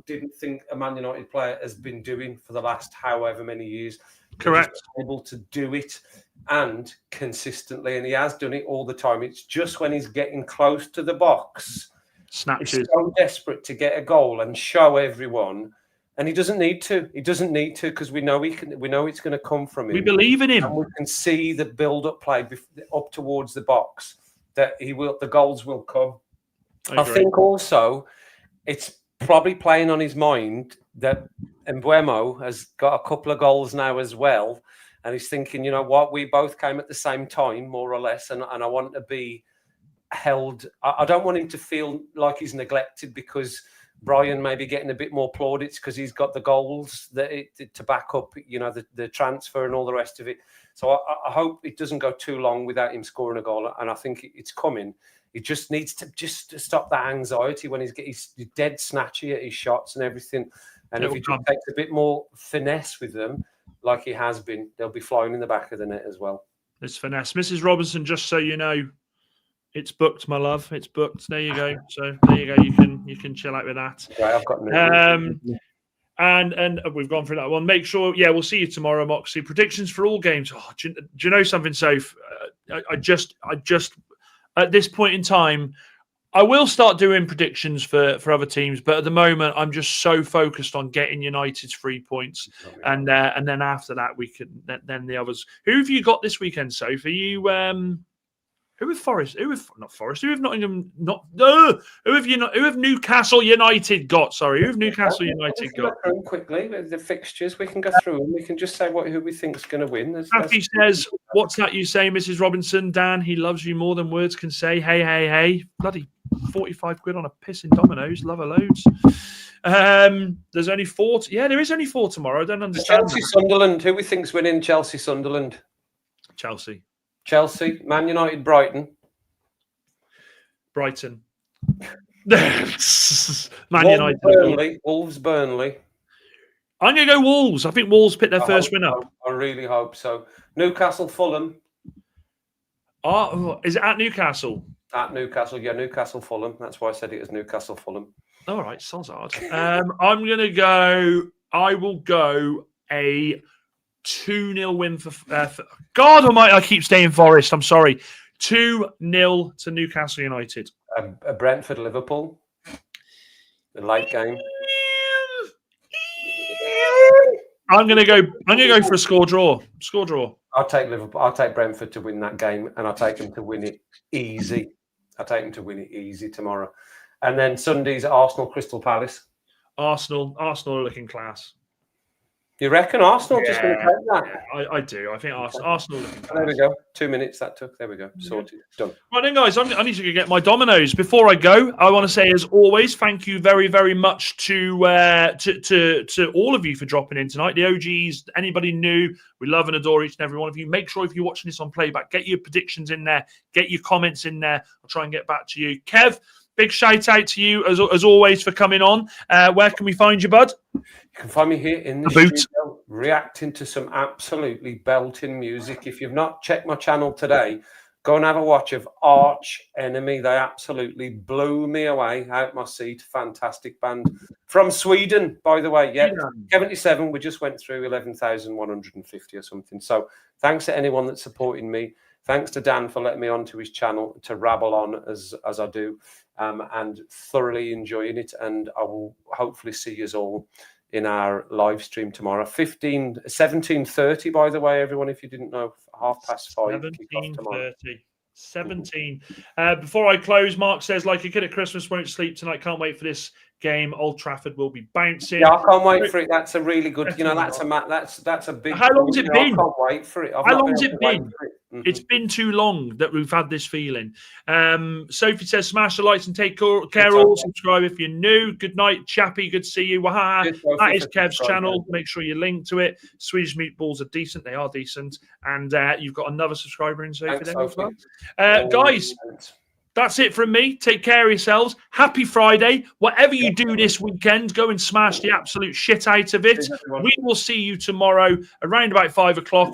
didn't think a Man United player has been doing for the last however many years. Correct. Able to do it and consistently, and he has done it all the time. It's just when he's getting close to the box, snatches. He's so desperate to get a goal and show everyone. And he doesn't need to. He doesn't need to because we know he can. We know it's going to come from him. We believe in him. And we can see the build-up play up towards the box that he will. The goals will come. I think also it's probably playing on his mind that Mbeumo has got a couple of goals now as well. And he's thinking, you know what, we both came at the same time, more or less. And I want to be held. I don't want him to feel like he's neglected because Brian may be getting a bit more plaudits because he's got the goals to back up, you know, the transfer and all the rest of it. So I hope it doesn't go too long without him scoring a goal. And I think it's coming. He just needs to stop that anxiety when he's dead snatchy at his shots and everything. And if he just takes a bit more finesse with them, like he has been, they'll be flying in the back of the net as well. It's finesse. Mrs. Robinson, just so you know, it's booked, my love. It's booked. There you go. So there you go. You can chill out with that. Right, I've got and we've gone through that one. Make sure, we'll see you tomorrow, Moxie. Predictions for all games. Oh, do you know something, Soph? I just at this point in time, I will start doing predictions for other teams, but at the moment, I'm just so focused on getting United's 3 points, and then after that, we can then the others. Who have you got this weekend, Soph? Are you Who have Forest? Who have not Forest? Who have Nottingham? Who have Newcastle United got? Sorry, who have Newcastle United got? Quickly with the fixtures, we can go through them. We can just say who we think is going to win. Happy says, "What's that you say, Mrs. Robinson? Dan, he loves you more than words can say. Hey, bloody 45 quid on a piss in Domino's. Love her loads." There's only 4. Yeah, there is only 4 tomorrow. I don't understand. Sunderland. Who we think's winning? Chelsea, Sunderland. Chelsea, Man United, Brighton. Man United. Wolves, Burnley. I'm going to go Wolves. I think Wolves picked their first win up. I really hope so. Newcastle, Fulham. Oh, is it at Newcastle? At Newcastle, yeah, Newcastle, Fulham. That's why I said it as Newcastle, Fulham. All right, Solzard. I will go a 2-0 win for God Almighty, I keep staying Forest. I'm sorry. 2-0 to Newcastle United. A Brentford Liverpool. The late game. I'm gonna go for a score draw. I'll take Liverpool. I'll take Brentford to win that game, and I'll take them to win it easy. Tomorrow. And then Sunday's Arsenal Crystal Palace. Arsenal are looking class. You reckon Arsenal just going to take that? I do. I think Arsenal. There we go. 2 minutes that took. There we go. Sorted. Done. Right then, guys, I need to go get my Dominoes. Before I go, I want to say, as always, thank you very, very much to all of you for dropping in tonight. The OGs, anybody new, we love and adore each and every one of you. Make sure if you're watching this on playback, get your predictions in there, get your comments in there. I'll try and get back to you. Kev, big shout out to you as always for coming on. Where can we find you, bud? You can find me here in the studio reacting to some absolutely belting music. If you've not checked my channel today, go and have a watch of Arch Enemy. They absolutely blew me away out my seat. Fantastic band from Sweden, by the way. Yeah, 77. We just went through 11,150 or something. So thanks to anyone that's supporting me. Thanks to Dan for letting me onto his channel to rabble on as I do. And thoroughly enjoying it, and I will hopefully see you all in our live stream tomorrow. 17:30, by the way, everyone, if you didn't know, 5:30. 17. Before I close, Mark says, like a kid at Christmas, won't sleep tonight. Can't wait for this game. Old Trafford will be bouncing. Yeah, I can't wait for it. That's a really good. You know, that's a big. How long has it been? I can't wait for it. How long has it been? It's been too long that we've had this feeling. Sophie says, smash the likes and take care all. Subscribe if you're new. Good night, Chappie. Good to see you. Wahaha. That is Kev's channel. Make sure you link to it. Swedish meatballs are decent. They are decent. And you've got another subscriber in Sophie then as well. Guys, that's it from me. Take care of yourselves. Happy Friday. Whatever you do this weekend, go and smash the absolute shit out of it. We will see you tomorrow around about 5 o'clock.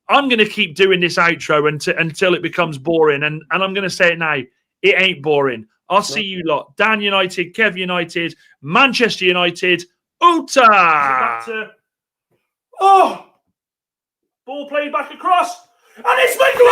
I'm going to keep doing this outro until it becomes boring. And I'm going to say it now. It ain't boring. I'll see you lot. Dan United, Kev United, Manchester United, Uta! Oh! Ball played back across. And it's Maguire!